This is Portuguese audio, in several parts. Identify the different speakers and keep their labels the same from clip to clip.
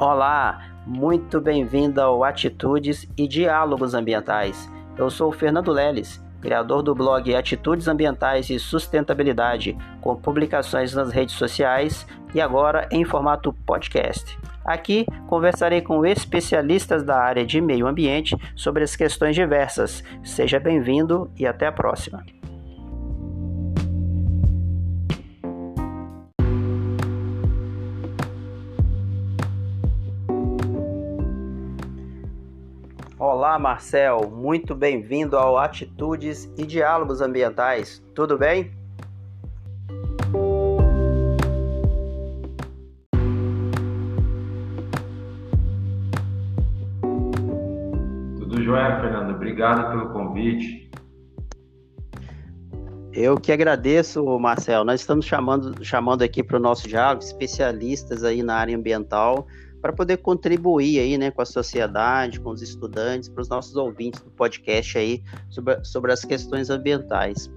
Speaker 1: Olá, muito bem-vindo ao Atitudes e Diálogos Ambientais. Eu sou o Fernando Leles, criador do blog Atitudes Ambientais e Sustentabilidade, com publicações nas redes sociais e agora em formato podcast. Aqui conversarei com especialistas da área de meio ambiente sobre as questões diversas. Seja bem-vindo e até a próxima. Olá, Marcel, muito bem-vindo ao Atitudes e Diálogos Ambientais. Tudo bem?
Speaker 2: Tudo jóia, Fernando. Obrigado pelo convite.
Speaker 1: Eu que agradeço, Marcel. Nós estamos chamando aqui para o nosso diálogo especialistas aí na área ambiental para poder contribuir aí, né, com a sociedade, com os estudantes, para os nossos ouvintes do podcast aí sobre as questões ambientais.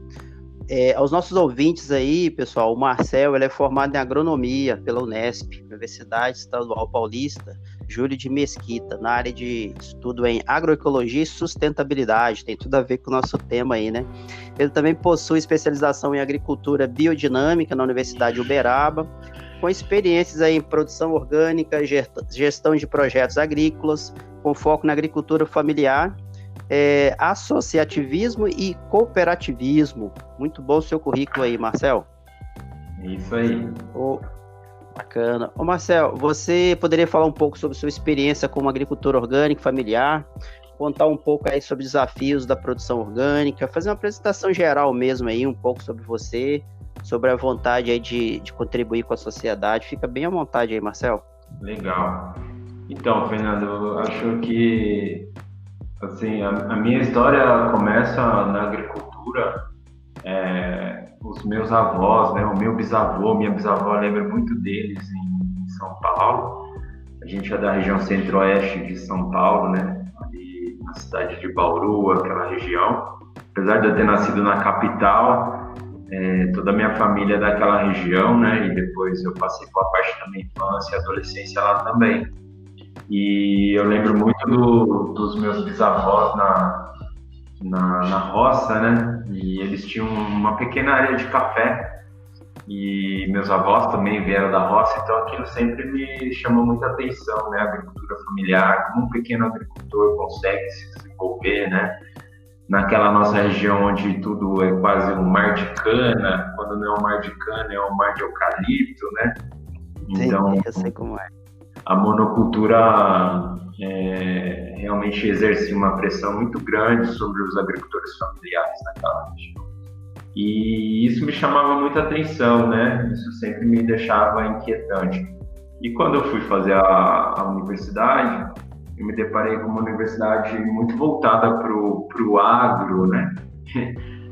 Speaker 1: Aos nossos ouvintes aí, pessoal, o Marcel ele é formado em agronomia pela Unesp, Universidade Estadual Paulista, Júlio de Mesquita, na área de estudo em agroecologia e sustentabilidade, tem tudo a ver com o nosso tema aí, né? Ele também possui especialização em agricultura biodinâmica na Universidade de Uberaba, com experiências aí em produção orgânica, gestão de projetos agrícolas, com foco na agricultura familiar, associativismo e cooperativismo. Muito bom o seu currículo aí, Marcel.
Speaker 2: Isso aí.
Speaker 1: Bacana. Marcel, você poderia falar um pouco sobre sua experiência como agricultor orgânico familiar, contar um pouco aí sobre os desafios da produção orgânica, fazer uma apresentação geral mesmo aí, um pouco sobre você, sobre a vontade aí de contribuir com a sociedade. Fica bem à vontade aí, Marcel.
Speaker 2: Legal. Então, Fernando, eu acho que assim, a minha história começa na agricultura. Os meus avós, né, o meu bisavô, minha bisavó, eu lembro muito deles em São Paulo. A gente é da região centro-oeste de São Paulo, né, ali na cidade de Bauru, aquela região. Apesar de eu ter nascido na capital, toda a minha família é daquela região, né, e depois eu passei boa parte da minha infância e adolescência lá também. E eu lembro muito dos meus bisavós na roça, né? E eles tinham uma pequena área de café e meus avós também vieram da roça, então aquilo sempre me chamou muita atenção, né? A agricultura familiar, como um pequeno agricultor consegue se desenvolver, né? Naquela nossa região onde tudo é quase um mar de cana, quando não é um mar de cana, é um mar de eucalipto, né?
Speaker 1: Então, eu sei como é.
Speaker 2: A monocultura realmente exercia uma pressão muito grande sobre os agricultores familiares naquela região. E isso me chamava muita atenção, né? Isso sempre me deixava inquietante. E quando eu fui fazer a universidade, eu me deparei com uma universidade muito voltada para o agro, né?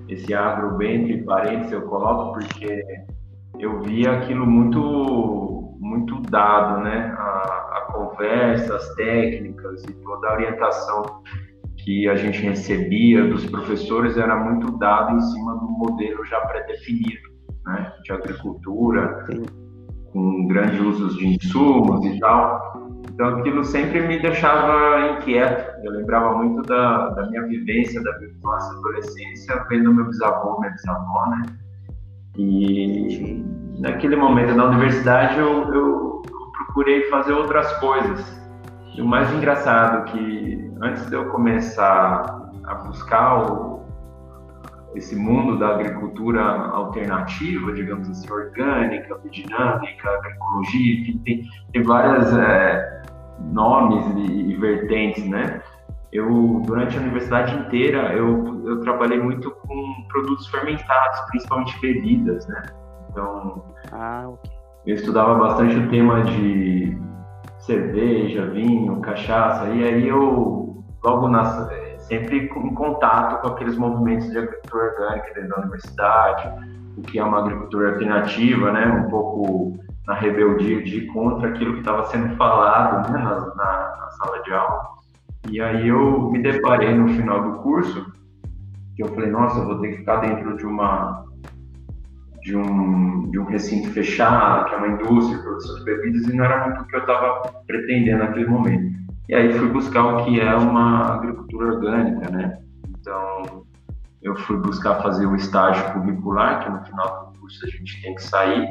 Speaker 2: Esse agro bem entre parênteses eu coloco porque eu via aquilo muito dado, né? A conversa, as técnicas e toda a orientação que a gente recebia dos professores era muito dado em cima do modelo já pré-definido, né? De agricultura, com grandes usos de insumos e tal. Então aquilo sempre me deixava inquieto. Eu lembrava muito da minha vivência, da minha infância e adolescência, vendo meu bisavô, minha bisavó, né? E naquele momento na universidade eu procurei fazer outras coisas. E o mais engraçado é que antes de eu começar a buscar esse mundo da agricultura alternativa, digamos assim, orgânica, biodinâmica, agroecologia, enfim, tem vários nomes e vertentes, né? Durante a universidade inteira, eu trabalhei muito com produtos fermentados, principalmente bebidas, né? Então, eu estudava bastante o tema de cerveja, vinho, cachaça, e aí eu logo sempre em contato com aqueles movimentos de agricultura orgânica dentro da universidade, o que é uma agricultura alternativa, né? Um pouco na rebeldia de ir contra aquilo que estava sendo falado, né? na sala de aula. E aí eu me deparei no final do curso, que eu falei, nossa, eu vou ter que ficar dentro de um um recinto fechado, que é uma indústria, produção de bebidas, e não era muito o que eu estava pretendendo naquele momento. E aí fui buscar o que é uma agricultura orgânica, né? Então, eu fui buscar fazer o estágio curricular, que no final do curso a gente tem que sair,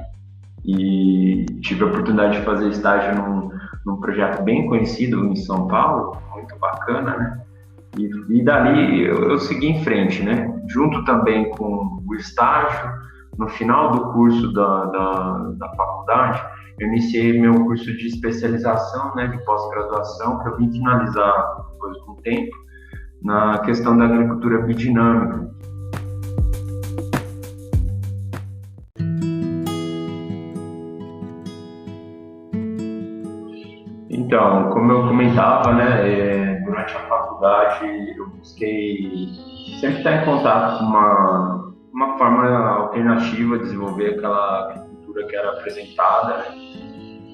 Speaker 2: e tive a oportunidade de fazer estágio num projeto bem conhecido em São Paulo, muito bacana, né? E dali eu segui em frente, né? Junto também com o estágio, no final do curso da faculdade, eu iniciei meu curso de especialização, né, de pós-graduação, que eu vim finalizar depois de um tempo, na questão da agricultura biodinâmica. Então, como eu comentava, né, durante a faculdade eu busquei sempre estar em contato com uma forma alternativa de desenvolver aquela agricultura que era apresentada, né?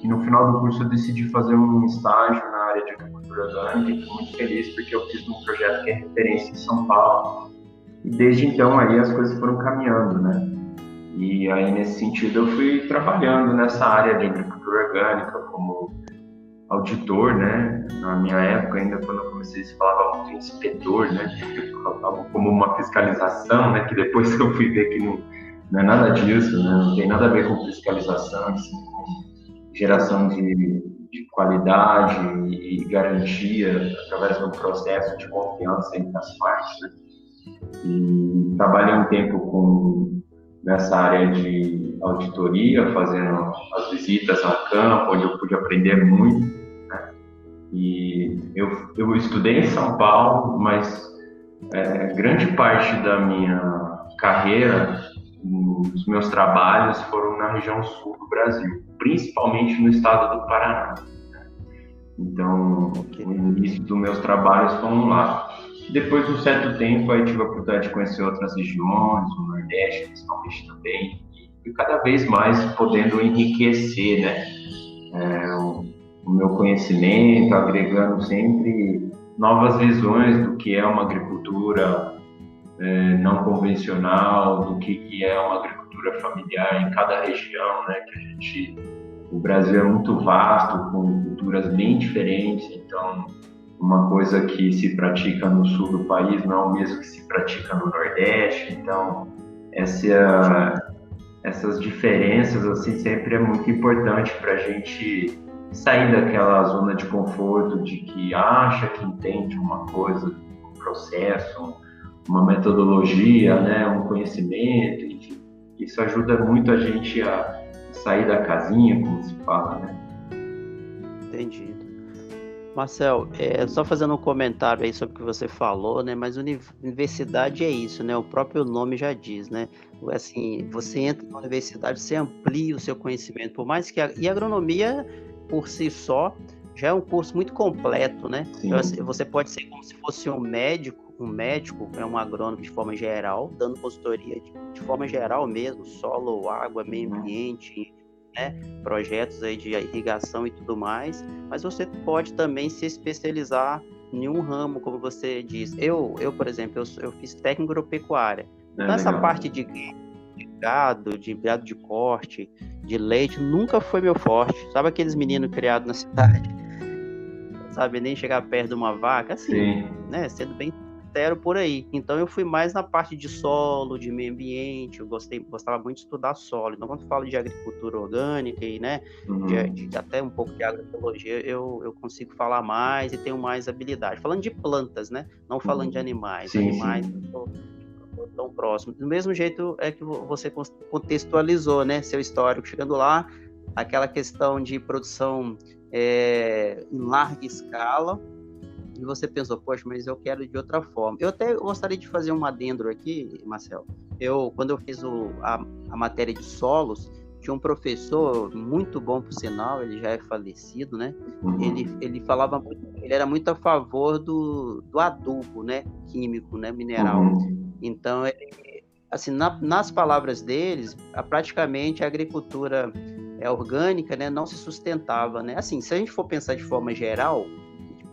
Speaker 2: E no final do curso eu decidi fazer um estágio na área de agricultura orgânica e fui muito feliz porque eu fiz um projeto que é referência em São Paulo. E desde então aí as coisas foram caminhando, né? E aí nesse sentido eu fui trabalhando nessa área de agricultura orgânica como auditor, né? Na minha época, ainda quando eu comecei, se falava muito em inspetor, né? Como uma fiscalização, né? Que depois eu fui ver que não é nada disso, né? Não tem nada a ver com fiscalização, assim, com geração de qualidade e garantia através de um processo de confiança entre as partes, né? E trabalhei um tempo nessa área de auditoria, fazendo as visitas ao campo, onde eu pude aprender muito. E eu estudei em São Paulo, mas grande parte da minha carreira, os meus trabalhos foram na região sul do Brasil, principalmente no estado do Paraná. Então, o início dos meus trabalhos foram lá. Depois de um certo tempo, aí tive a oportunidade de conhecer outras regiões, o Nordeste principalmente também, e cada vez mais podendo enriquecer, né, o meu conhecimento, agregando sempre novas visões do que é uma agricultura não convencional, do que é uma agricultura familiar em cada região, né? O Brasil é muito vasto, com culturas bem diferentes, então uma coisa que se pratica no sul do país não é o mesmo que se pratica no Nordeste, então essas diferenças assim sempre é muito importante para a gente sair daquela zona de conforto de que acha que entende uma coisa, um processo, uma metodologia, né, um conhecimento, enfim. Isso ajuda muito a gente a sair da casinha, como se fala, né?
Speaker 1: Entendido. Marcel, só fazendo um comentário aí sobre o que você falou, né? Mas universidade é isso, né? O próprio nome já diz, né? Assim, você entra na universidade, você amplia o seu conhecimento, por mais que e a agronomia por si só já é um curso muito completo, né? Então, você pode ser como se fosse um médico é um agrônomo de forma geral, dando consultoria de forma geral mesmo, solo, água, meio ambiente, né? Projetos aí de irrigação e tudo mais, mas você pode também se especializar em um ramo, como você diz. Eu por exemplo, eu fiz técnico agropecuária. Então, essa parte de gado de corte, de leite, nunca foi meu forte. Sabe aqueles meninos criados na cidade? Não sabe nem chegar perto de uma vaca? Assim, né? Sendo bem sincero por aí. Então, eu fui mais na parte de solo, de meio ambiente. Eu gostava muito de estudar solo. Então, quando eu falo de agricultura orgânica e, né, de até um pouco de agroecologia, eu consigo falar mais e tenho mais habilidade. Falando de plantas, né? Não falando de animais. Animais, eu tô tão próximo. Do mesmo jeito é que você contextualizou, né, seu histórico, chegando lá, aquela questão de produção em larga escala, e você pensou, poxa, mas eu quero de outra forma. Eu até gostaria de fazer um adendo aqui, Marcel. Quando eu fiz a matéria de solos, tinha um professor muito bom, por sinal, ele já é falecido, né? Ele falava muito, ele era muito a favor do adubo, né? Químico, né? Mineral. Então, assim, nas palavras deles, praticamente a agricultura orgânica, né, não se sustentava, né? Assim, se a gente for pensar de forma geral,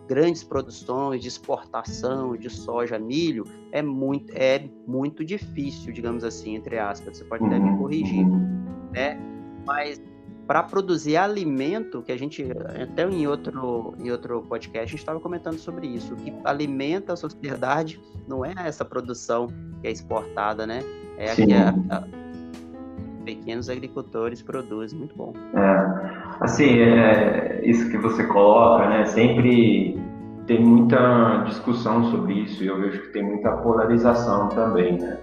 Speaker 1: grandes produções de exportação de soja, milho, é muito difícil, digamos assim, entre aspas. Você pode até me corrigir. né? Mas para produzir alimento, que a gente, até em outro podcast, a gente estava comentando sobre isso, o que alimenta a sociedade não é essa produção que é exportada, né? É a que pequenos agricultores produzem. Muito bom.
Speaker 2: Assim, isso que você coloca, né? Sempre tem muita discussão sobre isso e eu vejo que tem muita polarização também, né?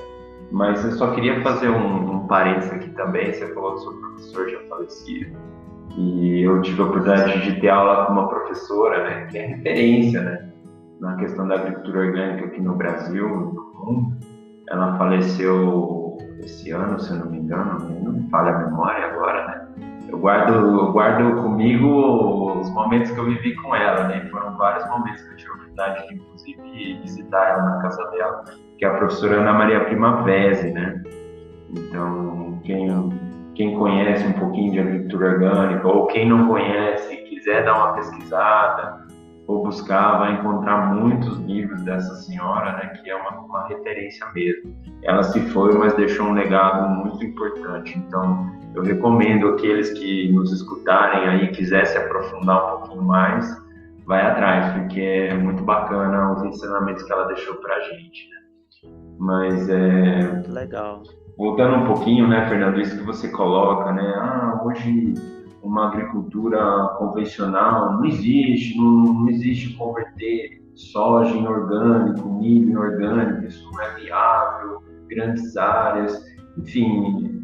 Speaker 2: Mas eu só queria fazer um parênteses aqui também. Você falou do seu professor já falecido e eu tive a oportunidade de ter aula com uma professora, né, que é referência, né, na questão da agricultura orgânica aqui no Brasil, no mundo. Ela faleceu esse ano, se eu não me engano, não me falha a memória agora, né? Eu guardo comigo os momentos que eu vivi com ela, né? Foram vários momentos que eu tive a oportunidade de, inclusive, visitar ela na casa dela, que é a professora Ana Maria Primavesi, né? Então, quem conhece um pouquinho de agricultura orgânica, ou quem não conhece, quiser dar uma pesquisada, ou buscar, vai encontrar muitos livros dessa senhora, né, que é uma referência mesmo. Ela se foi, mas deixou um legado muito importante. Então, eu recomendo aqueles que nos escutarem aí, quiser se aprofundar um pouquinho mais, vai atrás, porque é muito bacana os ensinamentos que ela deixou pra gente, né? Mas
Speaker 1: muito legal.
Speaker 2: Voltando um pouquinho, né, Fernando, isso que você coloca, né, hoje uma agricultura convencional não existe, não existe converter soja em orgânico, milho em orgânico, isso não é viável, grandes áreas, enfim,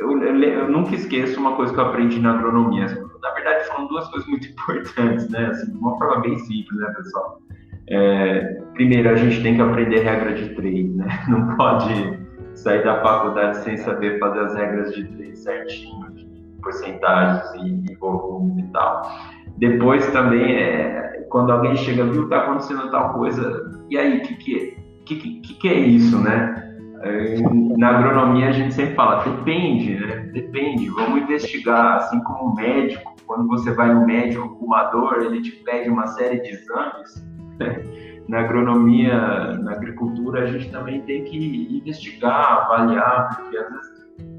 Speaker 2: eu nunca esqueço uma coisa que eu aprendi na agronomia. Na verdade, são duas coisas muito importantes, né, assim, de uma forma bem simples, né, pessoal? Primeiro, a gente tem que aprender regra de trade, né, não pode sair da faculdade sem saber fazer as regras de trade certinho, porcentagens e volume e tal. Depois também, quando alguém chega, viu, tá acontecendo tal coisa, e aí, o que é isso, né? Na agronomia a gente sempre fala, depende, né? Depende, vamos investigar, assim como o médico, quando você vai no médico com uma dor, ele te pede uma série de exames, né? Na agronomia, na agricultura, a gente também tem que investigar, avaliar, porque às vezes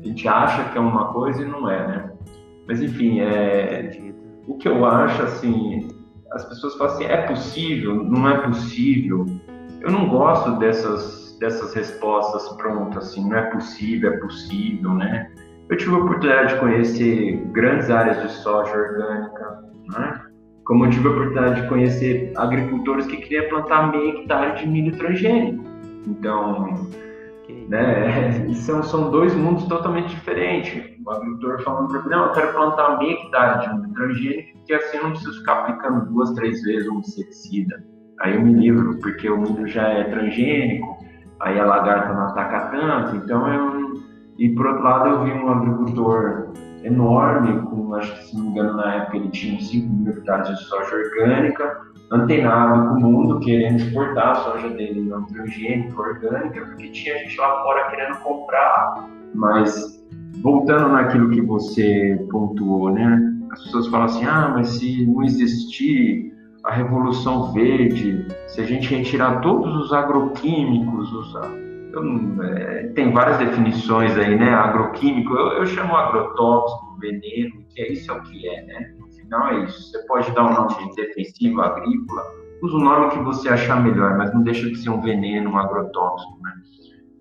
Speaker 2: a gente acha que é uma coisa e não é, né? Mas enfim, o que eu acho, assim, as pessoas falam assim, é possível, não é possível. Eu não gosto dessas respostas prontas, assim, não é possível, né? Eu tive a oportunidade de conhecer grandes áreas de soja orgânica, né? Como eu tive a oportunidade de conhecer agricultores que queriam plantar meio hectare de milho transgênico. Então, né, são dois mundos totalmente diferentes. O agricultor falando para mim, não, eu quero plantar meio hectare de milho transgênico, porque assim eu não preciso ficar aplicando 2, 3 vezes um inseticida. Aí eu me livro, porque o milho já é transgênico, aí a lagarta não ataca tanto. Então, e por outro lado, eu vi um agricultor enorme, acho que, se não me engano, na época ele tinha 5 mil hectares de soja orgânica, antenado com o mundo, querendo exportar a soja dele não transgênica, orgânica, porque tinha gente lá fora querendo comprar. Mas, voltando naquilo que você pontuou, né? As pessoas falam assim, mas se não existir a Revolução Verde, se a gente retirar todos os agroquímicos, tem várias definições aí, né? Agroquímico, eu chamo agrotóxico, veneno, que isso é o que é, né? No final é isso. Você pode dar um nome de defensivo agrícola, usa o nome que você achar melhor, mas não deixa de ser um veneno, um agrotóxico, né?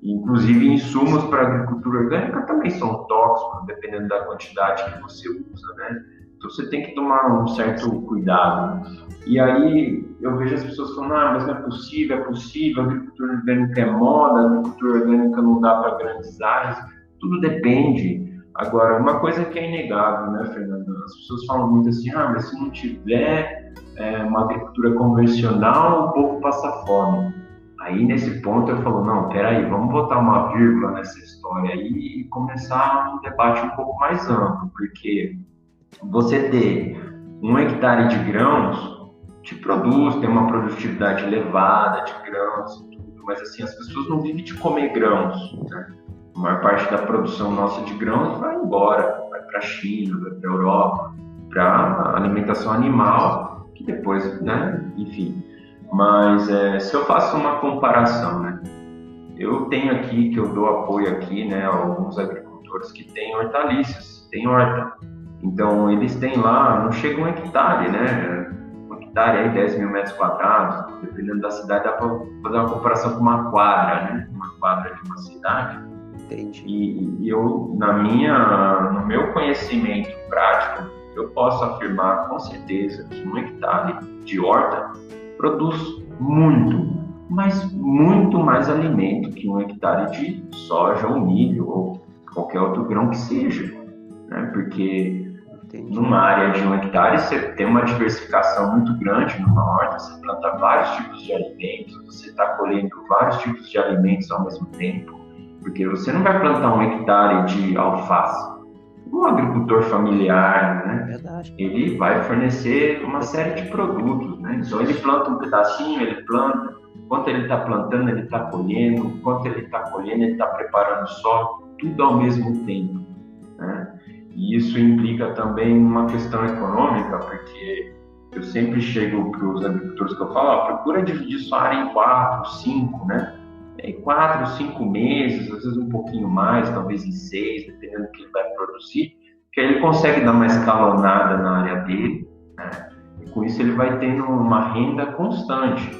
Speaker 2: Inclusive, insumos para agricultura orgânica também são tóxicos, dependendo da quantidade que você usa, né? Então, você tem que tomar um certo cuidado. E aí, eu vejo as pessoas falando, mas não é possível, a agricultura orgânica é moda, a agricultura orgânica não dá para grandes áreas. Tudo depende. Agora, uma coisa que é inegável, né, Fernando? As pessoas falam muito assim, mas se não tiver uma agricultura convencional, o povo passa fome. Aí, nesse ponto, eu falo, não, peraí, vamos botar uma vírgula nessa história aí e começar um debate um pouco mais amplo, porque você ter 1 hectare de grãos te produz, tem uma produtividade elevada de grãos e tudo, mas assim, as pessoas não vivem de comer grãos, né? A maior parte da produção nossa de grãos vai embora, vai para a China, vai para a Europa, para alimentação animal, que depois, né, enfim. Mas se eu faço uma comparação, né, eu tenho aqui, que eu dou apoio aqui, né, a alguns agricultores agricultores que têm hortaliças, têm horta. Então, eles têm lá, não chega 1 hectare, né? 1 hectare aí, 10 mil metros quadrados, dependendo da cidade, dá para fazer uma comparação com uma quadra, né? Uma quadra de uma cidade.
Speaker 1: Entendi.
Speaker 2: E eu, no meu conhecimento prático, eu posso afirmar com certeza que 1 hectare de horta produz muito, mas muito mais alimento que 1 hectare de soja ou milho ou qualquer outro grão que seja, né? Porque numa área de 1 hectare você tem uma diversificação muito grande numa horta, você planta vários tipos de alimentos, você está colhendo vários tipos de alimentos ao mesmo tempo, porque você não vai plantar 1 hectare de alface. Um agricultor familiar, né?
Speaker 1: Verdade.
Speaker 2: Ele vai fornecer uma série de produtos, né? Então ele planta um pedacinho, ele planta, enquanto ele está plantando, ele está colhendo, enquanto ele está colhendo, ele está preparando o solo, tudo ao mesmo tempo, né? E isso implica também uma questão econômica, porque eu sempre chego para os agricultores que eu falo, procura dividir sua área em 4, 5, né? 4, 5 meses, às vezes um pouquinho mais, talvez em 6, dependendo do que ele vai produzir, que aí ele consegue dar uma escalonada na área dele, né? E com isso ele vai tendo uma renda constante,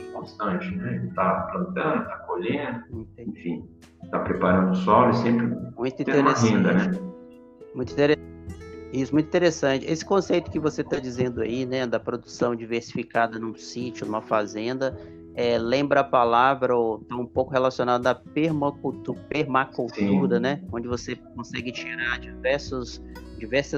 Speaker 2: né? Ele está plantando, está colhendo, enfim, está preparando o solo e sempre tem uma renda, né?
Speaker 1: Muito interessante. Isso, muito interessante. Esse conceito que você está dizendo aí, né, da produção diversificada num sítio, numa fazenda, lembra a palavra, ou está um pouco relacionado à permacultura, né, onde você consegue tirar diversas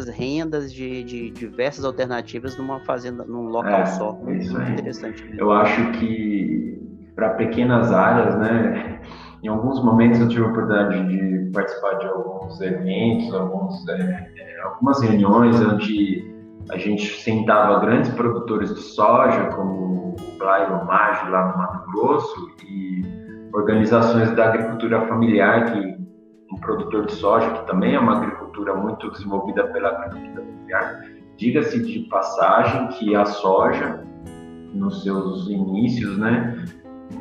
Speaker 1: rendas de diversas alternativas numa fazenda, num local só. Muito interessante mesmo.
Speaker 2: Eu acho que para pequenas áreas, né, em alguns momentos eu tive a oportunidade de participar de alguns eventos, algumas reuniões onde a gente sentava grandes produtores de soja, como o Blairo Maggi lá no Mato Grosso, e organizações da agricultura familiar, que um produtor de soja, que também é uma agricultura muito desenvolvida pela agricultura familiar. Diga-se de passagem que a soja, nos seus inícios, né,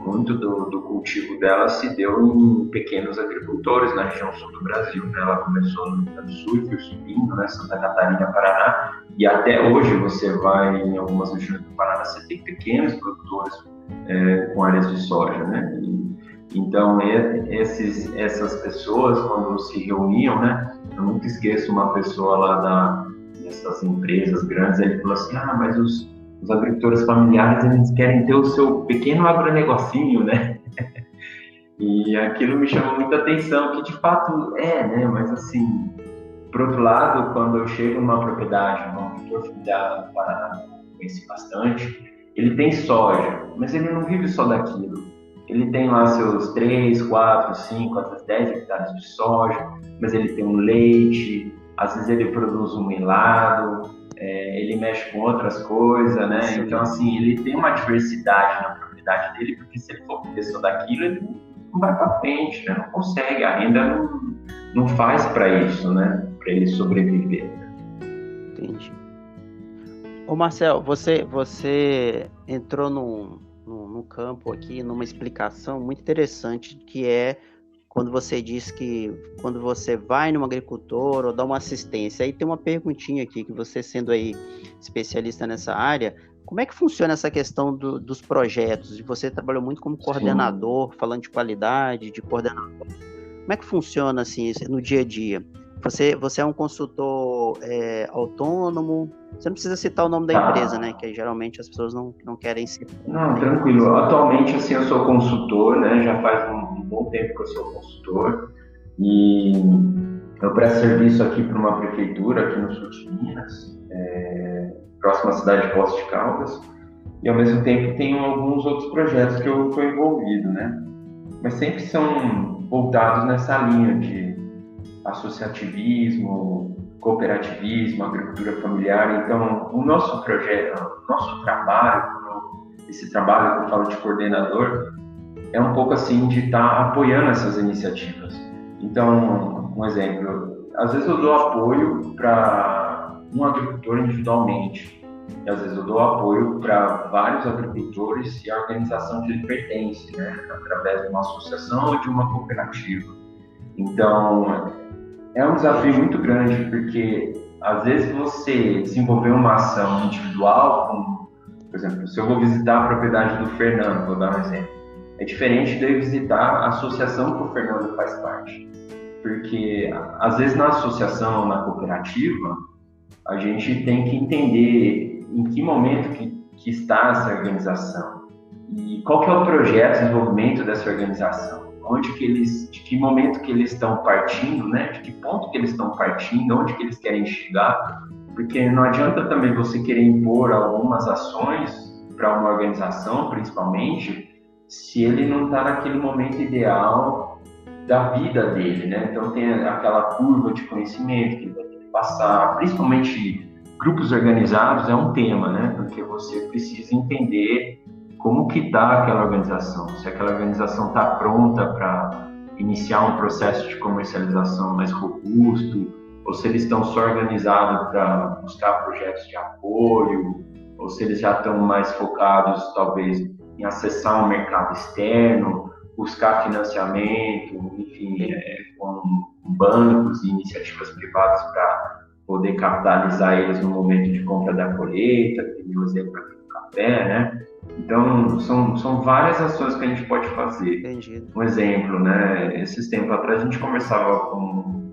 Speaker 2: muito do cultivo dela se deu em pequenos agricultores na região sul do Brasil, né? Ela começou no Rio Grande do Sul e foi subindo, né? Santa Catarina, Paraná, e até hoje você vai em algumas regiões do Paraná, você tem pequenos produtores com áreas de soja, né? Então essas pessoas, quando se reuniam, né? Eu nunca esqueço uma pessoa lá dessas empresas grandes, ele falou assim, mas os agricultores familiares, eles querem ter o seu pequeno agronegocinho, né? E aquilo me chamou muita atenção, que de fato né? Mas assim, por outro lado, quando eu chego numa propriedade, um agricultor familiar do Paraná, conheci bastante, ele tem soja, mas ele não vive só daquilo. Ele tem lá seus 3, 4, 5, até 10 hectares de soja, mas ele tem um leite, às vezes ele produz um melado, ele mexe com outras coisas, né? Sim. Então, assim, ele tem uma diversidade na propriedade dele, porque se ele for viver só daquilo, ele não vai para frente, né? Não consegue, a renda não faz para isso, né? Para ele sobreviver.
Speaker 1: Entendi. Ô Marcel, você entrou num campo aqui, numa explicação muito interessante, que é quando você diz que quando você vai num agricultor ou dá uma assistência, aí tem uma perguntinha aqui, que você sendo aí especialista nessa área, como é que funciona essa questão dos projetos? Você trabalhou muito como coordenador, sim, falando de qualidade, de coordenador. Como é que funciona assim no dia a dia? Você é um consultor autônomo? Você não precisa citar o nome da empresa, né? Que geralmente as pessoas não querem citar.
Speaker 2: Não, tranquilo. Atualmente, assim, eu sou consultor, né? Já faz um bom tempo que eu sou consultor. E eu presto serviço aqui para uma prefeitura aqui no sul de Minas, próxima à cidade de Poços de Caldas. E ao mesmo tempo tenho alguns outros projetos que eu estou envolvido, né? Mas sempre são voltados nessa linha de associativismo, cooperativismo, agricultura familiar. Então, o nosso projeto, o nosso trabalho, esse trabalho que eu falo de coordenador, é um pouco assim de estar apoiando essas iniciativas. Então, um exemplo, às vezes eu dou apoio para um agricultor individualmente, e às vezes eu dou apoio para vários agricultores e a organização que ele pertence, né, através de uma associação ou de uma cooperativa. Então, É um desafio muito grande, porque às vezes você desenvolver uma ação individual, como, por exemplo, se eu vou visitar a propriedade do Fernando, vou dar um exemplo, é diferente de eu visitar a associação que o Fernando faz parte. Porque às vezes na associação, na cooperativa, a gente tem que entender em que momento que está essa organização e qual que é o projeto de desenvolvimento dessa organização. De que momento que eles estão partindo, né? De que ponto que eles estão partindo, onde que eles querem chegar, porque não adianta também você querer impor algumas ações para uma organização, principalmente, se ele não está naquele momento ideal da vida dele, né? Então tem aquela curva de conhecimento que ele vai ter que passar, principalmente grupos organizados é um tema, né? Porque você precisa entender como que está aquela organização, se aquela organização está pronta para iniciar um processo de comercialização mais robusto, ou se eles estão só organizados para buscar projetos de apoio, ou se eles já estão mais focados, talvez, em acessar um mercado externo, buscar financiamento, enfim, com bancos e iniciativas privadas para poder capitalizar eles no momento de compra da colheita, tem o exemplo aqui do café, né? Então, são várias ações que a gente pode fazer.
Speaker 1: Entendido.
Speaker 2: Um exemplo, né? Esses tempos atrás a gente conversava com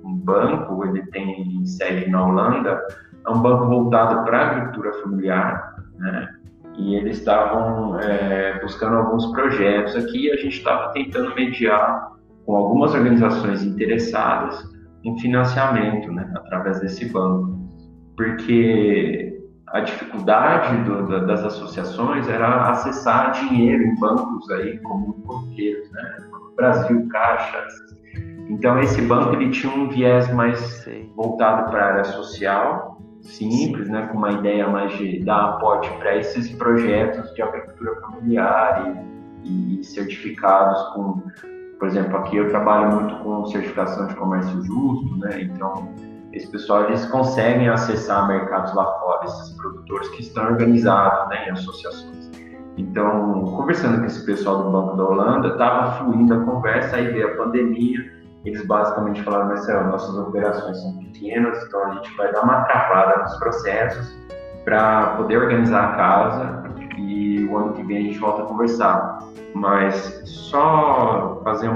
Speaker 2: um banco, ele tem sede na Holanda, é um banco voltado para a agricultura familiar, né? E eles estavam buscando alguns projetos aqui e a gente estava tentando mediar com algumas organizações interessadas em financiamento, né? Através desse banco. Porque a dificuldade das associações era acessar dinheiro em bancos aí como correteiros, né? Brasil, Caixa. Então esse banco ele tinha um viés mais voltado para a área social, simples, né? Com uma ideia mais de dar aporte para esses projetos de agricultura familiar e certificados com, por exemplo, aqui eu trabalho muito com certificação de comércio justo, né? Então esse pessoal, eles conseguem acessar mercados lá fora, esses produtores que estão organizados, né, em associações. Então, conversando com esse pessoal do Banco da Holanda, estava fluindo a conversa, aí veio a pandemia, eles basicamente falaram, Marcelo, nossas operações são pequenas, então a gente vai dar uma travada nos processos para poder organizar a casa e o ano que vem a gente volta a conversar. Mas só fazer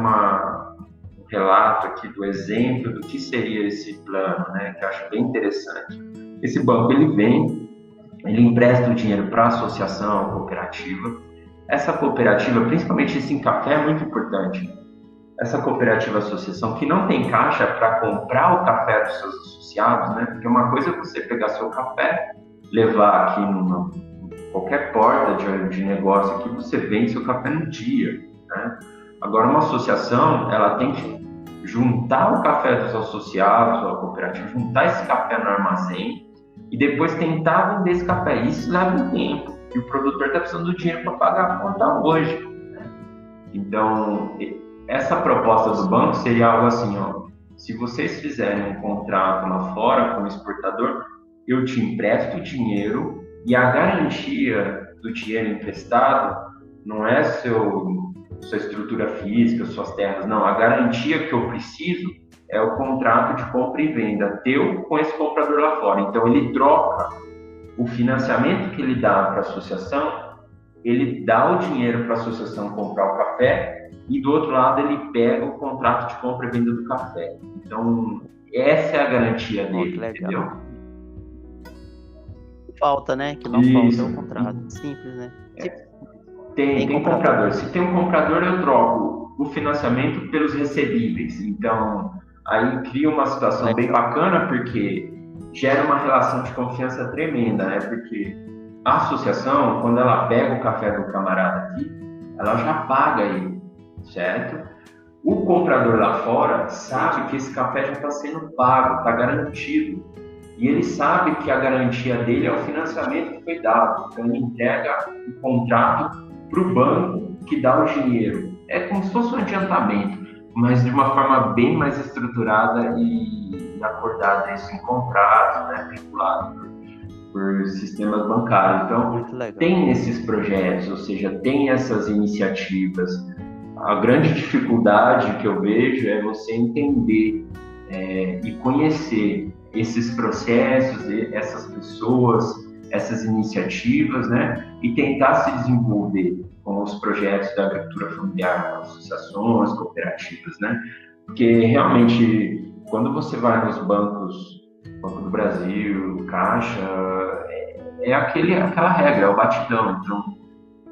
Speaker 2: relato aqui do exemplo do que seria esse plano, né, que eu acho bem interessante. Esse banco, ele empresta o dinheiro para a associação, a cooperativa. Essa cooperativa, principalmente isso em café, é muito importante. Essa cooperativa associação que não tem caixa para comprar o café dos seus associados, né, porque uma coisa é você pegar seu café, levar aqui numa qualquer porta de negócio aqui, você vende seu café no dia, né? Agora, uma associação, ela tem que juntar o café dos associados, ou a cooperativa, juntar esse café no armazém e depois tentar vender esse café. Isso leva um tempo e o produtor está precisando do dinheiro para pagar a conta hoje, né? Então, essa proposta do banco seria algo assim, ó, se vocês fizerem um contrato lá fora com o exportador, eu te empresto o dinheiro e a garantia do dinheiro emprestado não é sua estrutura física, suas terras, não. A garantia que eu preciso é o contrato de compra e venda teu com esse comprador lá fora. Então, ele troca o financiamento que ele dá para a associação, ele dá o dinheiro para a associação comprar o café e, do outro lado, ele pega o contrato de compra e venda do café. Então, essa é a garantia dele, entendeu?
Speaker 1: Falta, né? Que não falta é o contrato. Simples, né?
Speaker 2: Tem comprador. Se tem um comprador, eu troco o financiamento pelos recebíveis. Então, aí cria uma situação bem bacana, porque gera uma relação de confiança tremenda, né? Porque a associação, quando ela pega o café do camarada aqui, ela já paga ele, certo? O comprador lá fora sabe que esse café já está sendo pago, está garantido. E ele sabe que a garantia dele é o financiamento que foi dado. Então, ele entrega o contrato para o banco que dá o dinheiro. É como se fosse um adiantamento, mas de uma forma bem mais estruturada e acordada isso em contratos, né, vinculado por sistemas bancários. Então, tem esses projetos, ou seja, tem essas iniciativas. A grande dificuldade que eu vejo é você entender e conhecer esses processos, essas pessoas, essas iniciativas, né? E tentar se desenvolver com os projetos da agricultura familiar, com associações, cooperativas, né? Porque realmente, quando você vai nos bancos, Banco do Brasil, Caixa, aquela regra, é o batidão. Então,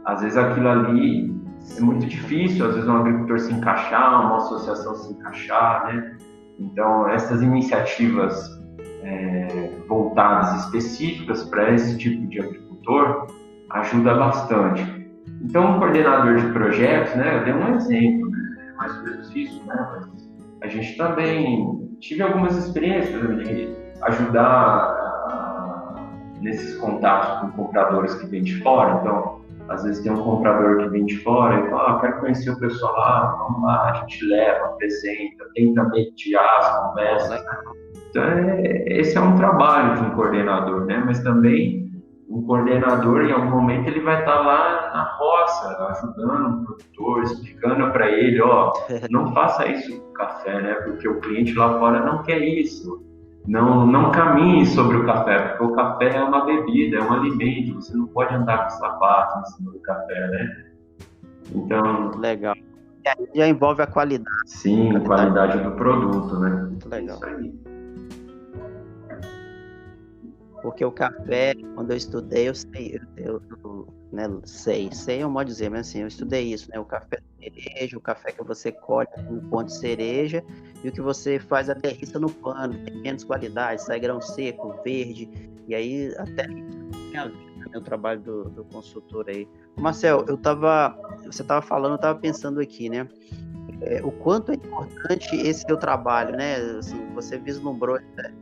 Speaker 2: às vezes aquilo ali é muito difícil, às vezes um agricultor se encaixar, uma associação se encaixar, né? Então, essas iniciativas voltadas específicas para esse tipo de agricultor ajuda bastante. Então, um coordenador de projetos, né, eu dei um exemplo, né, mais ou menos isso, né, mas a gente também tive algumas experiências, por exemplo, de ajudar nesses contatos com compradores que vêm de fora. Então, às vezes tem um comprador que vem de fora e fala, quero conhecer o pessoal lá, vamos lá, a gente leva, apresenta, tenta mediar as conversas. Então, esse é um trabalho de um coordenador, né? Mas também um coordenador, em algum momento, ele vai estar lá na roça, ajudando o produtor, explicando para ele, não faça isso com o café, né? Porque o cliente lá fora não quer isso. Não caminhe sobre o café, porque o café é uma bebida, é um alimento, você não pode andar com sapato em cima do café, né? Então...
Speaker 1: Legal. E aí já envolve a qualidade.
Speaker 2: Sim, a qualidade do produto, né?
Speaker 1: Muito legal.
Speaker 2: Isso aí.
Speaker 1: Porque o café, quando eu estudei, eu sei é um modo de dizer, mas assim, eu estudei isso, né? O café de cereja, o café que você colhe no pão de cereja e o que você faz a derrista no pano, tem menos qualidade, sai grão seco, verde, e aí até o trabalho do consultor aí. Marcel, você estava falando, eu estava pensando aqui, né? O quanto é importante esse seu trabalho, né? Assim, você vislumbrou, né?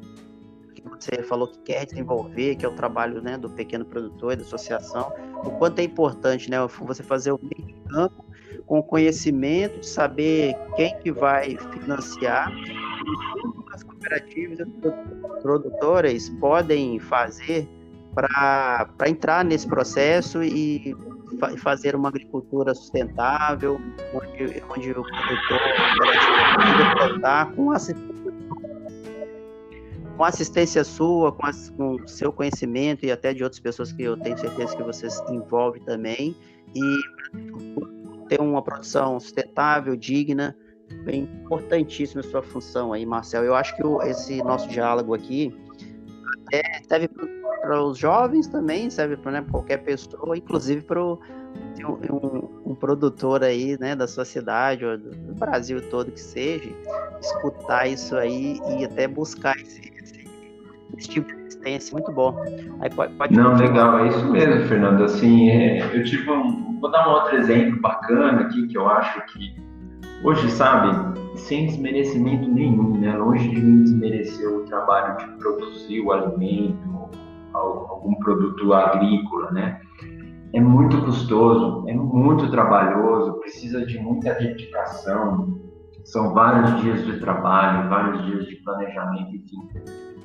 Speaker 1: Você falou que quer desenvolver, que é o trabalho, né, do pequeno produtor, da associação, o quanto é importante, né, você fazer o meio de campo com o conhecimento de saber quem que vai financiar e como as cooperativas e as produtoras podem fazer para entrar nesse processo e fazer uma agricultura sustentável, onde o produtor consiga plantar com assistência sua, com o seu conhecimento e até de outras pessoas que eu tenho certeza que vocês envolvem também, e ter uma produção sustentável, digna, bem importantíssima a sua função aí, Marcel. Eu acho que esse nosso diálogo aqui serve para os jovens também, serve para qualquer pessoa, inclusive para um produtor aí, né, da sua cidade ou do Brasil todo que seja, escutar isso aí e até buscar esse tipo de assistência, muito bom. Aí pode
Speaker 2: Não, legal, é isso mesmo, Fernando. Assim, vou dar um outro exemplo bacana aqui, que eu acho que hoje, sabe, sem desmerecimento nenhum, né, longe de mim desmerecer o trabalho de produzir o alimento, algum produto agrícola, né, é muito custoso, é muito trabalhoso, precisa de muita dedicação, são vários dias de trabalho, vários dias de planejamento, enfim.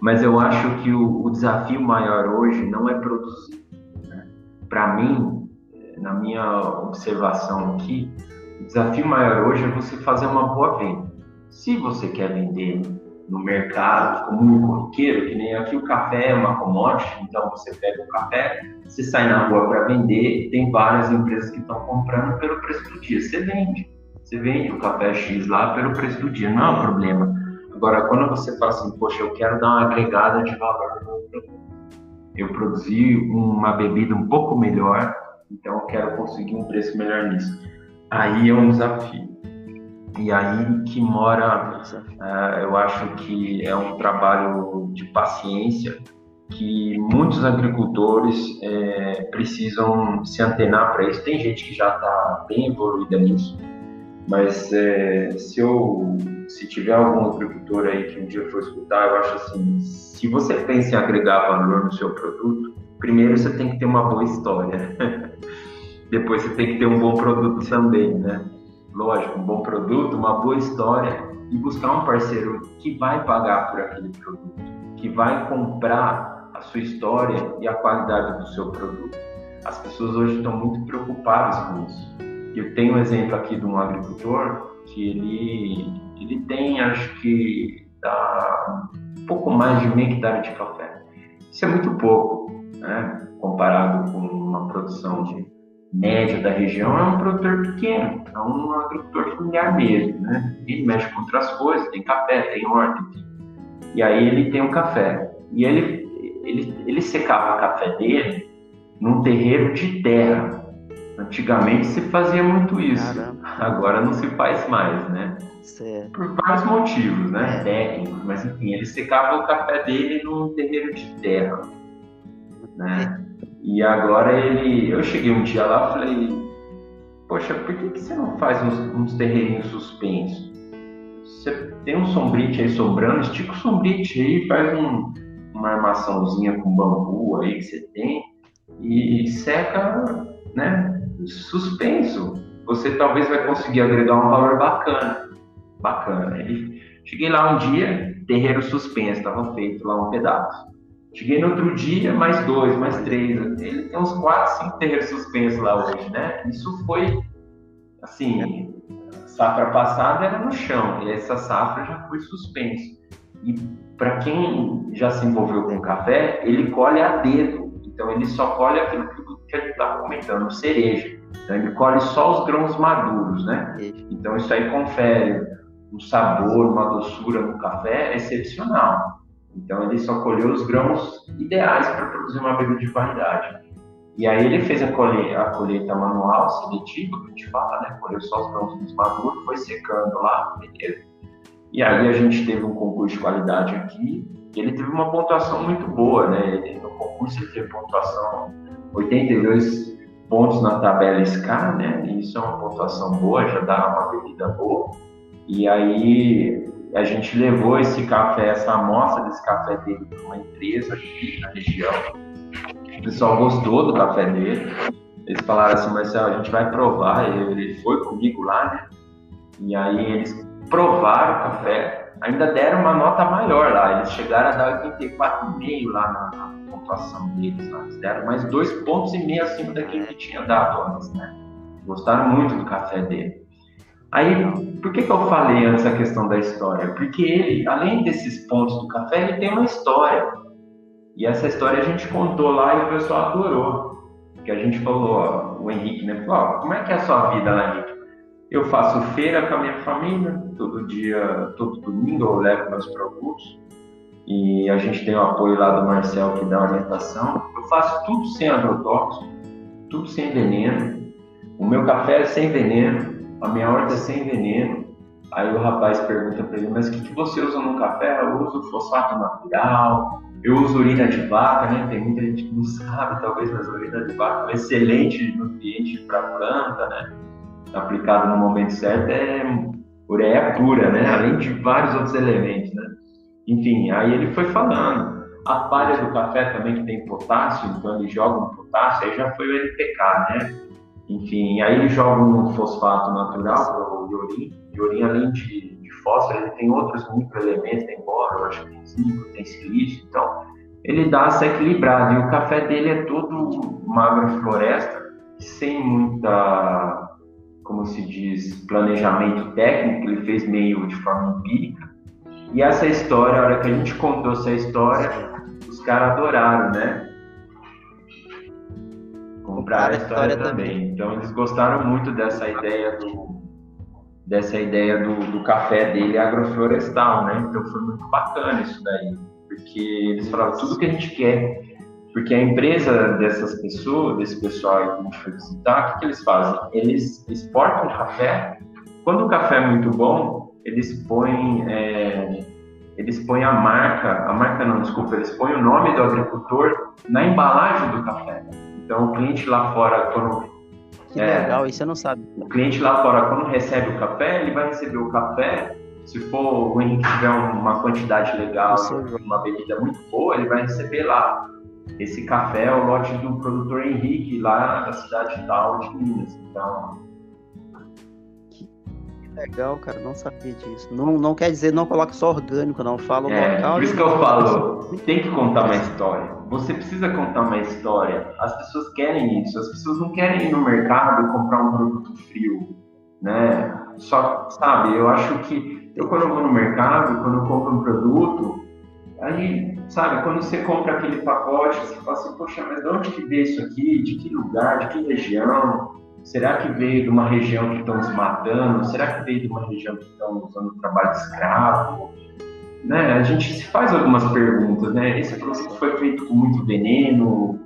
Speaker 2: Mas eu acho que o desafio maior hoje não é produzir, né? Para mim, na minha observação aqui, o desafio maior hoje é você fazer uma boa venda. Se você quer vender no mercado comum e corriqueiro, que nem aqui o café é uma commodity, então você pega o café, você sai na rua para vender, tem várias empresas que estão comprando pelo preço do dia, você vende o café X lá pelo preço do dia, não é um problema. Agora, quando você fala assim, poxa, eu quero dar uma agregada de valor no meu produto, eu produzi uma bebida um pouco melhor, então eu quero conseguir um preço melhor nisso. Aí é um desafio. E aí que mora, eu acho que é um trabalho de paciência que muitos agricultores precisam se antenar para isso. Tem gente que já está bem evoluída nisso, mas se tiver algum agricultor aí que um dia for escutar, eu acho assim, se você pensa em agregar valor no seu produto, primeiro você tem que ter uma boa história, depois você tem que ter um bom produto também, né? Lógico, um bom produto, uma boa história e buscar um parceiro que vai pagar por aquele produto, que vai comprar a sua história e a qualidade do seu produto. As pessoas hoje estão muito preocupadas com isso. Eu tenho um exemplo aqui de um agricultor que ele tem, acho que, dá um pouco mais de meio hectare de café. Isso é muito pouco, né? Comparado com uma produção média da região, é um produtor pequeno, é um agricultor familiar mesmo, né? Ele mexe com outras coisas, tem café, tem horta, enfim. E aí ele tem um café. E ele secava o café dele num terreiro de terra. Antigamente se fazia muito isso. Caramba. Agora não se faz mais, né?
Speaker 1: Certo.
Speaker 2: Por vários motivos, né? Técnicos, mas enfim, ele secava o café dele num terreiro de terra, né? E agora eu cheguei um dia lá e falei, poxa, por que você não faz uns terreirinhos suspensos? Você tem um sombrite aí sobrando, estica o sombrite aí, faz uma armaçãozinha com bambu aí que você tem e seca, né? Suspenso. Você talvez vai conseguir agregar um valor bacana. Cheguei lá um dia, terreiro suspenso, estava feito lá um pedaço. Cheguei no outro dia, mais 2, mais 3. Ele tem uns 4, 5 terreiros suspensos lá hoje, né? Isso foi, assim, safra passada era no chão, e essa safra já foi suspenso. E para quem já se envolveu com café, ele colhe a dedo. Então ele só colhe aquilo que a gente estava comentando, cereja. Então ele colhe só os grãos maduros, né? Então isso aí confere um sabor, uma doçura no café excepcional. Então ele só colheu os grãos ideais para produzir uma bebida de qualidade. E aí ele fez a colheita manual, seletiva, que a gente fala, né? Colheu só os grãos maduros, foi secando lá, beleza. E aí a gente teve um concurso de qualidade aqui, e ele teve uma pontuação muito boa, né? No concurso ele teve pontuação 82 pontos na tabela SCA, né? E isso é uma pontuação boa, já dá uma bebida boa. E aí a gente levou esse café, essa amostra desse café dele para uma empresa aqui na região. O pessoal gostou do café dele. Eles falaram assim, Marcelo, a gente vai provar. Ele foi comigo lá, né? E aí eles provaram o café, ainda deram uma nota maior lá. Eles chegaram a dar 84,5 lá na pontuação deles. Lá. Eles deram mais 2,5 pontos acima daquele que tinha dado antes, né? Gostaram muito do café dele. Aí, por que eu falei antes a questão da história? Porque ele, além desses pontos do café, ele tem uma história. E essa história a gente contou lá e o pessoal adorou. Que a gente falou, ó, o Henrique, né? Falou, ó, como é que é a sua vida lá, Henrique? Eu faço feira com a minha família, todo dia, todo domingo eu levo meus produtos. E a gente tem o apoio lá do Marcel que dá orientação. Eu faço tudo sem agrotóxico, tudo sem veneno. O meu café é sem veneno. A minha horta é sem veneno. Aí o rapaz pergunta para ele, mas o que você usa no café? Eu uso fosfato natural, eu uso urina de vaca, né? Tem muita gente que não sabe, talvez, mas a urina de vaca é um excelente nutriente para a planta, né? Aplicado no momento certo é ureia pura, né? Além de vários outros elementos, né? Enfim, aí ele foi falando. A palha do café também que tem potássio, então ele joga um potássio, aí já foi o NPK, né? Enfim, aí ele joga um fosfato natural, o iorim. O iorim, além de fósforo, ele tem outros microelementos, tem boro, eu acho que tem zinco, tem silício. Então, ele dá essa equilibrada. E o café dele é todo uma agrofloresta, sem muita, como se diz, planejamento técnico. Ele fez meio de forma empírica. E essa história, a hora que a gente contou essa história, os caras adoraram, né? Comprar a história também. Então eles gostaram muito dessa ideia do café dele agroflorestal, né? Então foi muito bacana isso daí, porque eles falaram tudo que a gente quer, porque a empresa dessas pessoas, desse pessoal aí que a gente foi visitar, o que eles fazem? Eles exportam café. Quando o café é muito bom, eles põem a marca não, desculpa, eles põem o nome do agricultor na embalagem do café. Então, o cliente lá fora,
Speaker 1: Que legal, isso eu não sabia.
Speaker 2: O cliente lá fora, quando recebe o café, ele vai receber o café. Se for o Henrique tiver uma quantidade legal, uma bebida muito boa, ele vai receber lá. Esse café é o lote do produtor Henrique, lá da cidade tal de Minas. Então,
Speaker 1: legal, cara, não sabia disso. Não quer dizer, não coloca só orgânico, não fala o local.
Speaker 2: Por isso que eu falo, tem que contar uma história. Você precisa contar uma história. As pessoas querem isso. As pessoas não querem ir no mercado comprar um produto frio, né? Só, sabe, eu acho que Eu, quando eu vou no mercado, quando eu compro um produto, aí, sabe, quando você compra aquele pacote, você fala assim, poxa, mas de onde que veio isso aqui? De que lugar? De que região? Será que veio de uma região que estão desmatando? Será que veio de uma região que estão usando trabalho escravo? Né? A gente se faz algumas perguntas, né? Esse produto foi feito com muito veneno?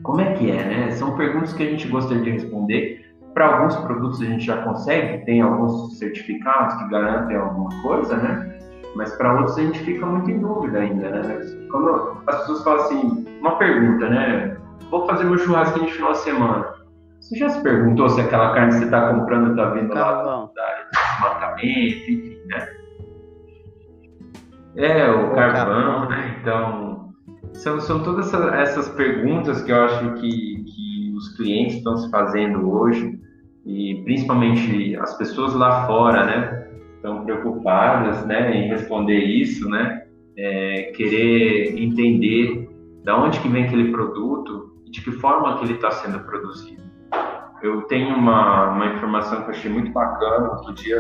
Speaker 2: Como é que é, né? São perguntas que a gente gostaria de responder. Para alguns produtos a gente já consegue, tem alguns certificados que garantem alguma coisa, né? Mas para outros a gente fica muito em dúvida ainda, né? Quando as pessoas falam assim, uma pergunta, né? Vou fazer meu churrasquinho de final de semana. Você já se perguntou se aquela carne que você está comprando está vindo lá da área de desmatamento, enfim, né? O carvão, né? Então, são todas essas perguntas que eu acho que os clientes estão se fazendo hoje, e principalmente as pessoas lá fora, né? Estão preocupadas, né, em responder isso, né? Querer entender de onde que vem aquele produto e de que forma que ele está sendo produzido. Eu tenho uma informação que eu achei muito bacana. Outro dia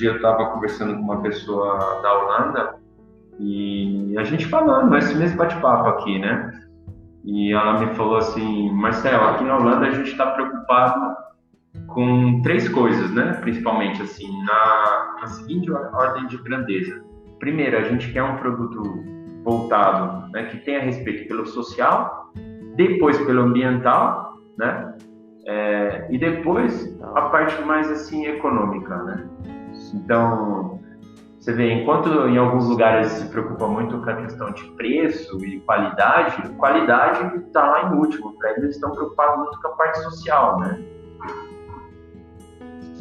Speaker 2: eu estava conversando com uma pessoa da Holanda e a gente falando nesse mesmo bate-papo aqui, né? E ela me falou assim, Marcelo, aqui na Holanda a gente está preocupado com 3 coisas, né? Principalmente assim, na seguinte ordem de grandeza. Primeiro, a gente quer um produto voltado, né, que tenha respeito pelo social, depois pelo ambiental, né? E depois a parte mais assim econômica, né? Então, você vê, enquanto em alguns lugares se preocupa muito com a questão de preço e qualidade está lá em último. Para eles estão preocupados muito com a parte social, né?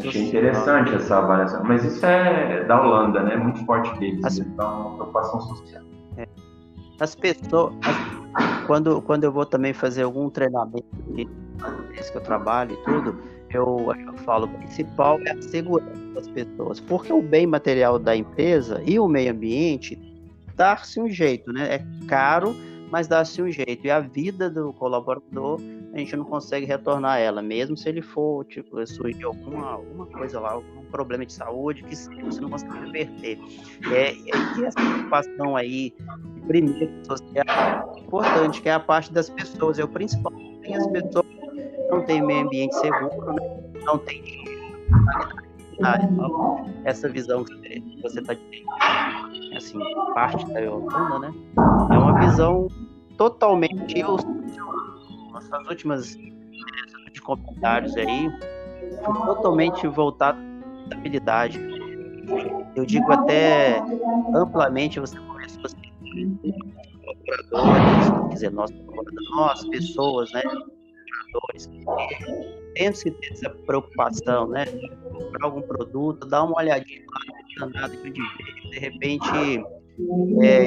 Speaker 2: Achei interessante essa avaliação, mas isso é da Holanda, né? Muito forte deles, então preocupação social.
Speaker 1: As pessoas, quando eu vou também fazer algum treinamento que eu trabalho e tudo, eu falo, o principal é a segurança das pessoas, porque o bem material da empresa e o meio ambiente dá-se um jeito, né? É caro, mas dá-se um jeito, e a vida do colaborador a gente não consegue retornar ela, mesmo se ele for, tipo, surgir alguma coisa lá, algum problema de saúde, que você não consegue reverter. E essa preocupação aí, primeiro, social, é importante, que é a parte das pessoas, é o principal. Tem as pessoas que não têm meio ambiente seguro, né? Não tem dinheiro. Então, essa visão que você está tendo, assim, parte da Holanda, né? É uma visão totalmente... Essas últimas comentários aí, totalmente voltado à estabilidade. Eu digo até amplamente, você começou assim, colaboradores, quer dizer, nós, pessoas, né, colaboradores, temos que ter essa preocupação, né, de comprar algum produto, dar uma olhadinha lá, nada de onde veio. De repente,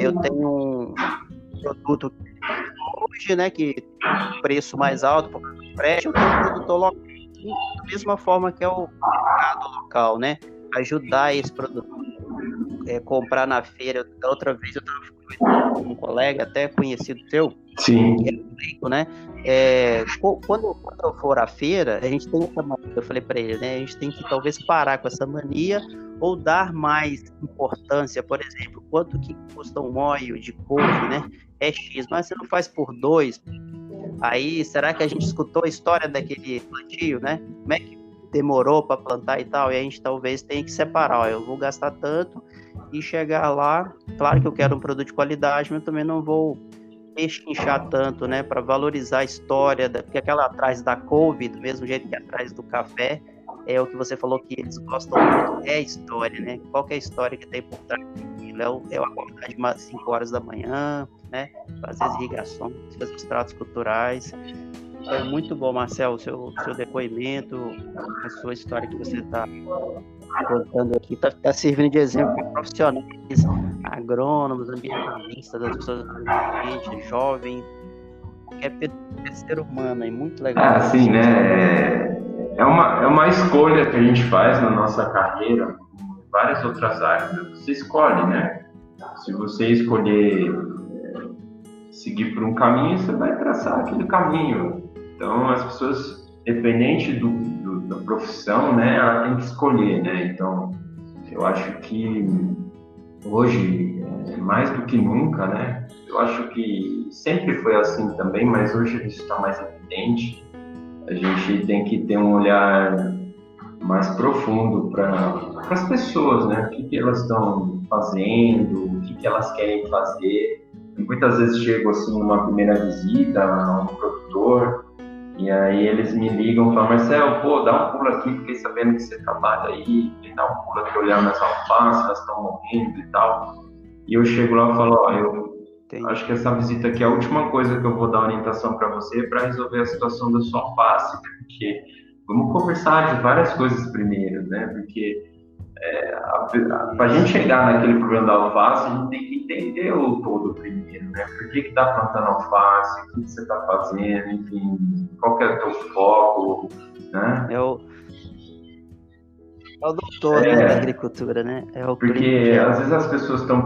Speaker 1: eu tenho um produto hoje, né, que tem preço mais alto por causa do frete, eu tenho um produtor local, da mesma forma que é o mercado local, né, ajudar esse produtor, comprar na feira. Da outra vez eu estava com um colega, até conhecido seu,
Speaker 2: sim,
Speaker 1: que é rico, né, quando eu for à feira, a gente tem essa mania, eu falei para ele, né, a gente tem que talvez parar com essa mania ou dar mais importância. Por exemplo, quanto que custa um óleo de couve, né? É X, mas você não faz por 2. Aí, será que a gente escutou a história daquele plantio, né? Como é que demorou para plantar e tal? E a gente talvez tenha que separar, ó, eu vou gastar tanto e chegar lá, claro que eu quero um produto de qualidade, mas também não vou pechinchar tanto, né? Para valorizar a história, porque aquela atrás da couve, do mesmo jeito que atrás do café, é o que você falou que eles gostam muito, é a história, né? Qual que é a história que tem por trás daquilo? É acordar de 5 horas da manhã, né? Fazer as irrigações, fazer os tratos culturais. É muito bom, Marcelo, o seu depoimento, a sua história que você está contando aqui, está servindo de exemplo para profissionais, agrônomos, ambientalistas, das pessoas do ambiente, jovens, qualquer ser humano, é muito legal.
Speaker 2: Sim, né? É uma escolha que a gente faz na nossa carreira, em várias outras áreas, né? Você escolhe, né? Se você escolher seguir por um caminho, você vai traçar aquele caminho. Então, as pessoas, dependente da profissão, né, ela tem que escolher, né? Então, Eu acho que hoje, mais do que nunca, né? Eu acho que sempre foi assim também, mas hoje isso está mais evidente. A gente tem que ter um olhar mais profundo para as pessoas, né? O que elas estão fazendo, o que elas querem fazer. E muitas vezes chego assim numa primeira visita a um produtor e aí eles me ligam e falam: Marcel, pô, dá um pulo aqui, fiquei sabendo que você trabalha aí, dá um pulo aqui olhar minhas alfaces, elas estão morrendo e tal. E eu chego lá e falo: ó, eu acho que essa visita aqui é a última coisa que eu vou dar orientação para você para resolver a situação da sua alface, porque vamos conversar de várias coisas primeiro, né? Porque para a gente chegar naquele problema da alface, a gente tem que entender o todo primeiro, né? Por que está plantando alface, o que você está fazendo, enfim, qual que é o teu foco, né?
Speaker 1: É o doutor, né, da agricultura, né? É o
Speaker 2: porque
Speaker 1: clínico.
Speaker 2: Às vezes as pessoas estão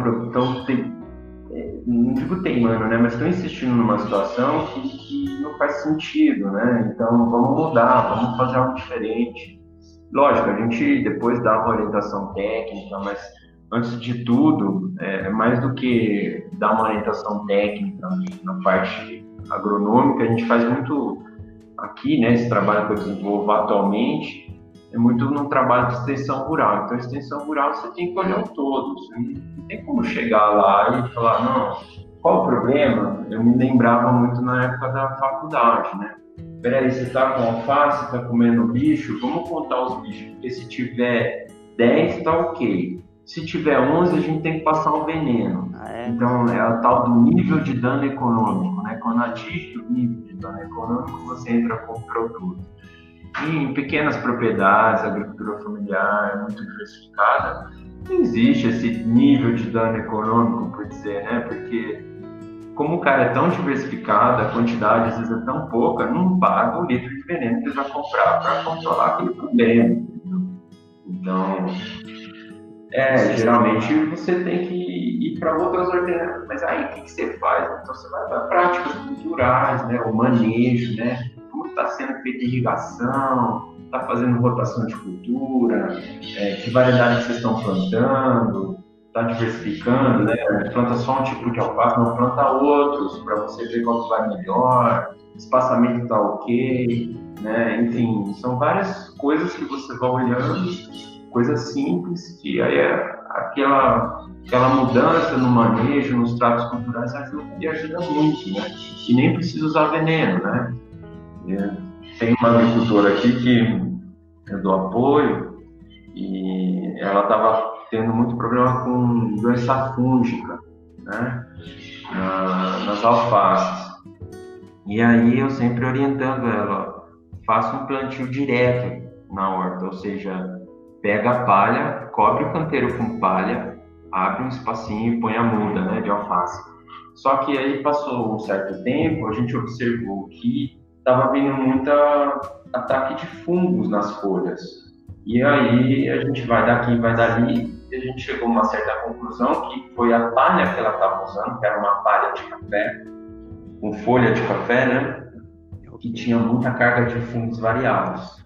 Speaker 2: não digo teimando, né? Mas estão insistindo numa situação que não faz sentido, né? Então vamos mudar, vamos fazer algo diferente. Lógico, a gente depois dá uma orientação técnica, mas antes de tudo, mais do que dar uma orientação técnica na parte agronômica, a gente faz muito aqui, né? Esse trabalho que eu desenvolvo atualmente é muito no trabalho de extensão rural. Então, extensão rural você tem que olhar o todo. Você não tem como chegar lá e falar: não, qual o problema? Eu me lembrava muito na época da faculdade, né? Peraí, você tá com alface, tá comendo bicho? Vamos contar os bichos, porque se tiver 10, tá ok. Se tiver 11, a gente tem que passar um veneno. Então, é a tal do nível de dano econômico, né? Quando atinge o nível de dano econômico, você entra com o produto. E em pequenas propriedades, a agricultura familiar é muito diversificada, não existe esse nível de dano econômico, por dizer, né? Porque como o cara é tão diversificado, a quantidade às vezes é tão pouca, não paga o litro de veneno que ele vai comprar para controlar aquele problema. Então, geralmente você tem que ir para outras ordenanças. Mas aí o que você faz? Então você vai para práticas culturais, né? O manejo, né? Como está sendo feita irrigação, está fazendo rotação de cultura, que variedade vocês estão plantando, está diversificando, né? Planta só um tipo de alface, não planta outros, para você ver qual que vai melhor, espaçamento está ok, né? Enfim, são várias coisas que você vai olhando, coisas simples, que aí aquela mudança no manejo, nos tratos culturais ajuda muito, né? E nem precisa usar veneno, né? Tem uma agricultora aqui que eu dou apoio e ela estava tendo muito problema com doença fúngica, né? Nas alfaces. E aí eu sempre orientando ela: faça um plantio direto na horta, ou seja, pega a palha, cobre o canteiro com palha, abre um espacinho e põe a muda, né, de alface. Só que aí passou um certo tempo, a gente observou que estava vindo muito ataque de fungos nas folhas. E aí a gente vai daqui, vai dali, e a gente chegou a uma certa conclusão que foi a palha que ela estava usando, que era uma palha de café, com folha de café, né, que tinha muita carga de fungos variados.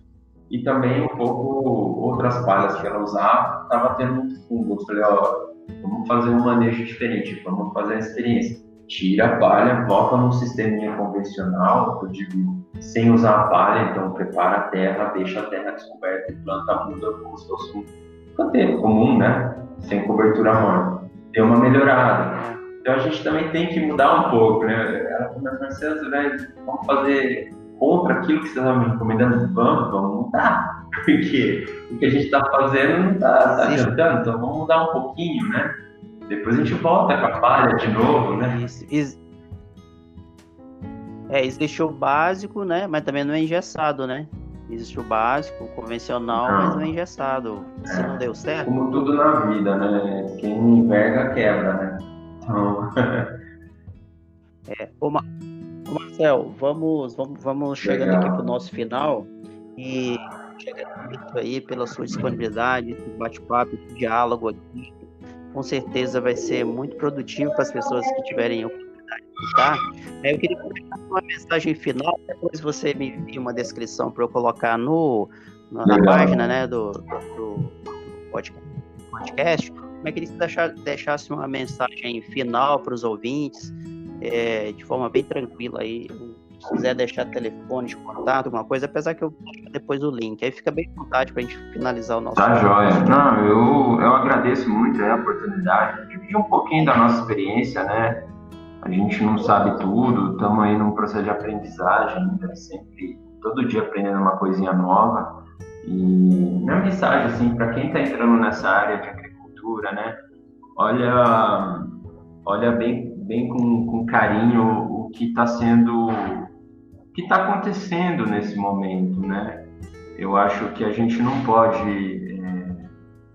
Speaker 2: E também um pouco outras palhas que ela usava, estava tendo muito fungo. Eu falei: ó, vamos fazer um manejo diferente, vamos fazer a experiência. Tira a palha, volta num sisteminha convencional, eu digo, sem usar a palha, então prepara a terra, deixa a terra descoberta e planta a muda como se fosse um canteiro comum, né? Sem cobertura morta. Deu uma melhorada. Então a gente também tem que mudar um pouco, né? Ela começou a dizer: vamos fazer contra aquilo que você está me recomendando, vamos mudar, porque o que a gente está fazendo não está adiantando, então vamos mudar um pouquinho, né? Depois a gente volta com a palha de novo, né?
Speaker 1: Existe o básico, né? Mas também não é engessado, né? Existe o básico, o convencional, mas não é engessado. Se não deu certo...
Speaker 2: Como tudo na vida, né? Quem enverga, quebra, né? Então...
Speaker 1: Marcel, vamos chegando aqui para o nosso final e chegando aí pela sua disponibilidade, esse bate-papo, esse diálogo aqui. Com certeza vai ser muito produtivo para as pessoas que tiverem oportunidade de escutar. Eu queria colocar uma mensagem final, depois você me envia uma descrição para eu colocar na página, né, do podcast. podcast, mas queria que você deixasse uma mensagem final para os ouvintes, de forma bem tranquila aí. Se quiser deixar telefone de contato, alguma coisa, apesar que eu vou deixar depois o link. Aí fica bem à vontade para a gente finalizar o nosso
Speaker 2: Tá joia. Não, eu agradeço muito a oportunidade de dividir um pouquinho da nossa experiência, né? A gente não sabe tudo, estamos aí num processo de aprendizagem, ainda sempre, todo dia aprendendo uma coisinha nova. E minha mensagem, assim, para quem está entrando nessa área de agricultura, né? Olha bem com carinho o que está acontecendo nesse momento, né? Eu acho que a gente não pode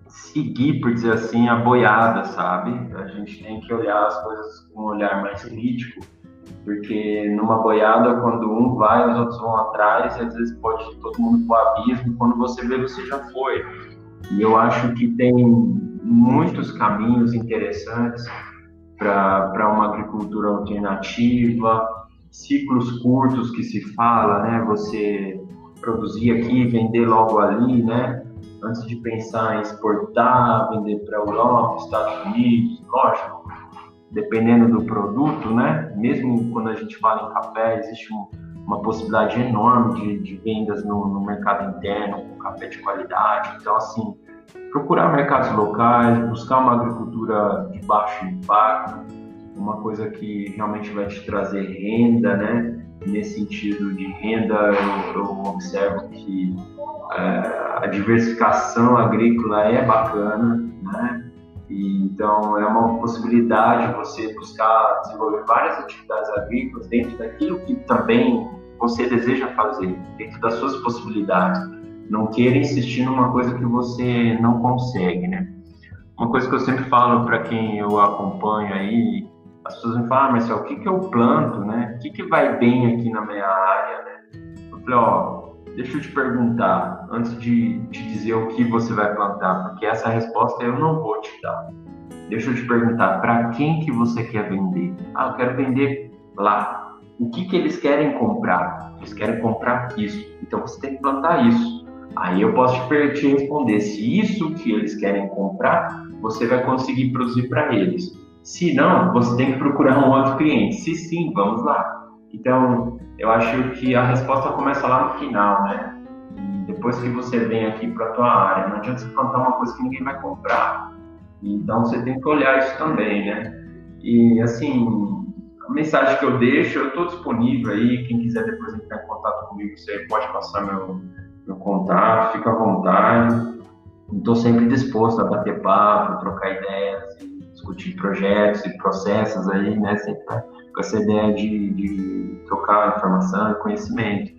Speaker 2: seguir, por dizer assim, a boiada, sabe? A gente tem que olhar as coisas com um olhar mais crítico, porque numa boiada, quando um vai, os outros vão atrás, e às vezes pode ir todo mundo pro abismo, quando você vê, você já foi. E eu acho que tem muitos caminhos interessantes para uma agricultura alternativa, ciclos curtos que se fala, né? Você produzir aqui, vender logo ali, né? Antes de pensar em exportar, vender para a Europa, Estados Unidos, lógico, dependendo do produto, né? Mesmo quando a gente fala em café, existe uma possibilidade enorme de vendas no mercado interno, com café de qualidade. Então, assim, procurar mercados locais, buscar uma agricultura de baixo impacto, uma coisa que realmente vai te trazer renda, né? Nesse sentido de renda, eu observo que a diversificação agrícola é bacana, né? E, então, é uma possibilidade você buscar desenvolver várias atividades agrícolas dentro daquilo que também você deseja fazer, dentro das suas possibilidades. Não queira insistir numa coisa que você não consegue, né? Uma coisa que eu sempre falo para quem eu acompanho aí, as pessoas me falam, Marcelo, o que eu planto, né? O que vai bem aqui na minha área, né? Eu falei, deixa eu te perguntar, antes de te dizer o que você vai plantar, porque essa resposta eu não vou te dar. Deixa eu te perguntar, para quem que você quer vender? Eu quero vender lá. O que eles querem comprar? Eles querem comprar isso. Então você tem que plantar isso. Aí eu posso te responder, se isso que eles querem comprar, você vai conseguir produzir para eles. Se não, você tem que procurar um outro cliente. Se sim, vamos lá. Então, eu acho que a resposta começa lá no final, né? E depois que você vem aqui para a tua área, não adianta você plantar uma coisa que ninguém vai comprar. Então, você tem que olhar isso também, né? E, assim, a mensagem que eu deixo, eu estou disponível aí. Quem quiser depois entrar em contato comigo, você pode passar meu contato, fica à vontade. Estou sempre disposto a bater papo, trocar ideias, discutir projetos e processos aí, né? Sempre com essa ideia de trocar informação e conhecimento.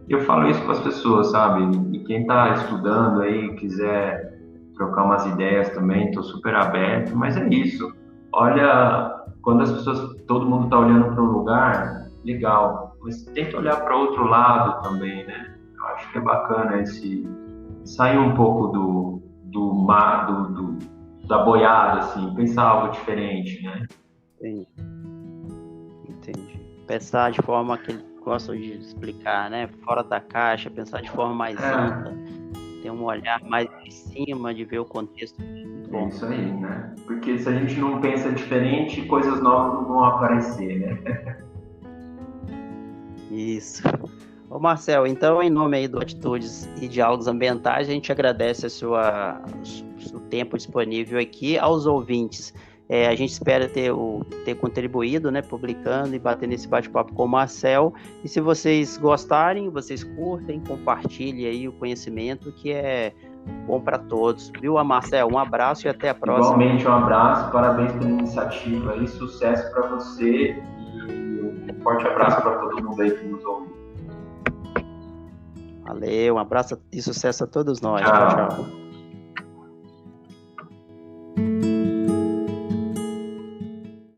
Speaker 2: Eu falo isso para as pessoas, sabe? E quem está estudando aí, quiser trocar umas ideias também, estou super aberto. Mas é isso. Olha, quando as pessoas, todo mundo está olhando para um lugar, legal. Mas tenta olhar para outro lado também, né? Eu acho que é bacana sair um pouco da boiada, assim, pensar algo diferente, né?
Speaker 1: Entendi. Pensar de forma que ele gosta de explicar, né? Fora da caixa, pensar de forma mais ampla, ter um olhar mais de cima, de ver o contexto.
Speaker 2: É isso aí, né? Porque se a gente não pensa diferente, coisas novas não vão aparecer, né?
Speaker 1: Isso. Ô Marcel, então em nome aí do Atitudes e Diálogos Ambientais, a gente agradece o tempo disponível aqui aos ouvintes. A gente espera ter contribuído, né, publicando e batendo esse bate-papo com o Marcel. E se vocês gostarem, vocês curtem, compartilhem aí o conhecimento, que é bom para todos. Viu, Marcel? Um abraço e até a próxima.
Speaker 2: Igualmente, um abraço, parabéns pela iniciativa e sucesso para você. E um forte abraço para todo mundo aí que nos ouve.
Speaker 1: Valeu, um abraço e sucesso a todos nós. Tchau, tchau.